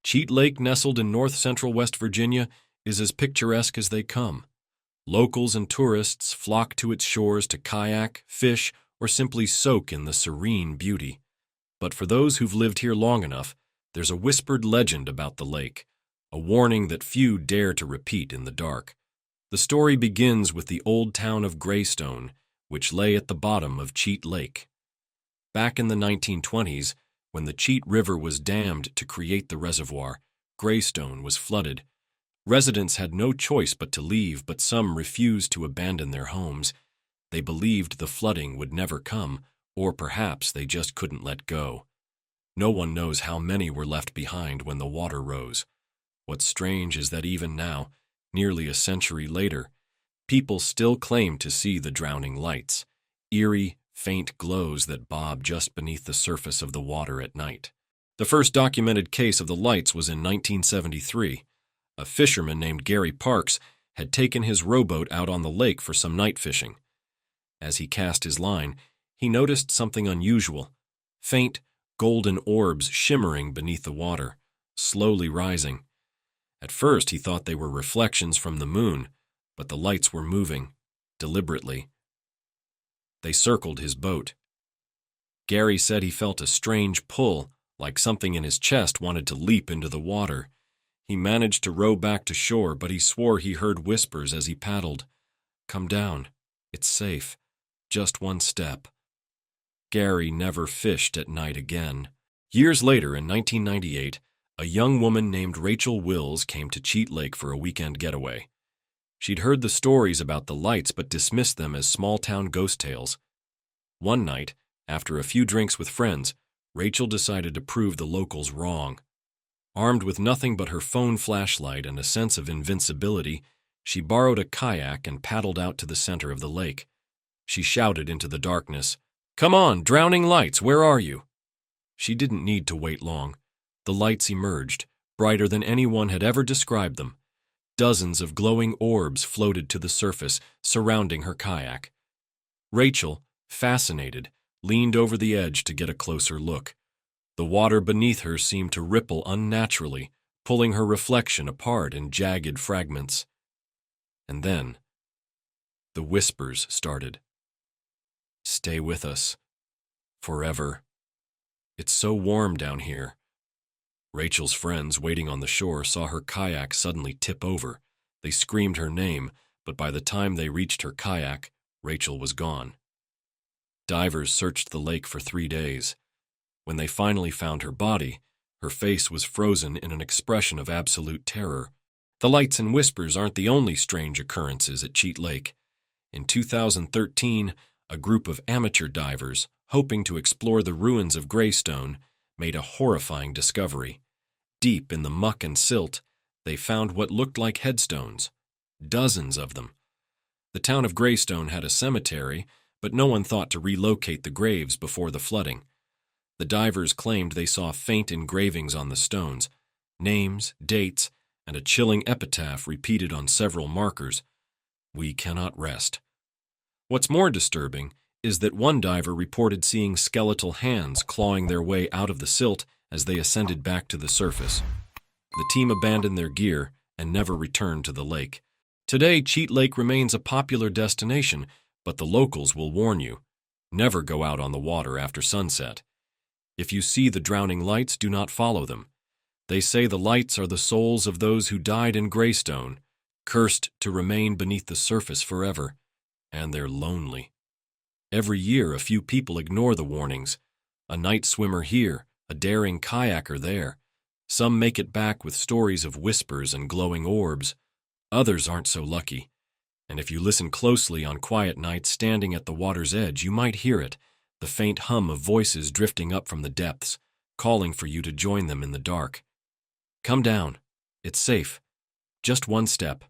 Cheat Lake, nestled in north-central West Virginia, is as picturesque as they come. Locals and tourists flock to its shores to kayak, fish, or simply soak in the serene beauty. But for those who've lived here long enough, there's a whispered legend about the lake, a warning that few dare to repeat in the dark. The story begins with the old town of Greystone, which lay at the bottom of Cheat Lake. Back in the 1920s, when the Cheat River was dammed to create the reservoir, Greystone was flooded. Residents had no choice but to leave, but some refused to abandon their homes. They believed the flooding would never come, or perhaps they just couldn't let go. No one knows how many were left behind when the water rose. What's strange is that even now, nearly a century later, people still claim to see the drowning lights, eerie, faint glows that bob just beneath the surface of the water at night. The first documented case of the lights was in 1973. A fisherman named Gary Parks had taken his rowboat out on the lake for some night fishing. As he cast his line, he noticed something unusual: faint, golden orbs shimmering beneath the water, slowly rising. At first he thought they were reflections from the moon, but the lights were moving, deliberately. They circled his boat. Gary said he felt a strange pull, like something in his chest wanted to leap into the water. He managed to row back to shore, but he swore he heard whispers as he paddled. "Come down. It's safe. Just one step." Gary never fished at night again. Years later, in 1998, a young woman named Rachel Wills came to Cheat Lake for a weekend getaway. She'd heard the stories about the lights but dismissed them as small-town ghost tales. One night, after a few drinks with friends, Rachel decided to prove the locals wrong. Armed with nothing but her phone flashlight and a sense of invincibility, she borrowed a kayak and paddled out to the center of the lake. She shouted into the darkness, "Come on, drowning lights, where are you?" She didn't need to wait long. The lights emerged, brighter than anyone had ever described them. Dozens of glowing orbs floated to the surface, surrounding her kayak. Rachel, fascinated, leaned over the edge to get a closer look. The water beneath her seemed to ripple unnaturally, pulling her reflection apart in jagged fragments. And then, the whispers started. "Stay with us. Forever. It's so warm down here." Rachel's friends waiting on the shore saw her kayak suddenly tip over. They screamed her name, but by the time they reached her kayak, Rachel was gone. Divers searched the lake for 3 days. When they finally found her body, her face was frozen in an expression of absolute terror. The lights and whispers aren't the only strange occurrences at Cheat Lake. In 2013, a group of amateur divers, hoping to explore the ruins of Greystone, made a horrifying discovery. Deep in the muck and silt, they found what looked like headstones. Dozens of them. The town of Greystone had a cemetery, but no one thought to relocate the graves before the flooding. The divers claimed they saw faint engravings on the stones, names, dates, and a chilling epitaph repeated on several markers: "We cannot rest." What's more disturbing is that one diver reported seeing skeletal hands clawing their way out of the silt as they ascended back to the surface. The team abandoned their gear and never returned to the lake. Today, Cheat Lake remains a popular destination, but the locals will warn you: never go out on the water after sunset. If you see the drowning lights, do not follow them. They say the lights are the souls of those who died in Greystone, cursed to remain beneath the surface forever, and they're lonely. Every year, a few people ignore the warnings. A night swimmer here, a daring kayaker there. Some make it back with stories of whispers and glowing orbs. Others aren't so lucky. And if you listen closely on quiet nights standing at the water's edge, you might hear it, the faint hum of voices drifting up from the depths, calling for you to join them in the dark. Come down. It's safe. Just one step.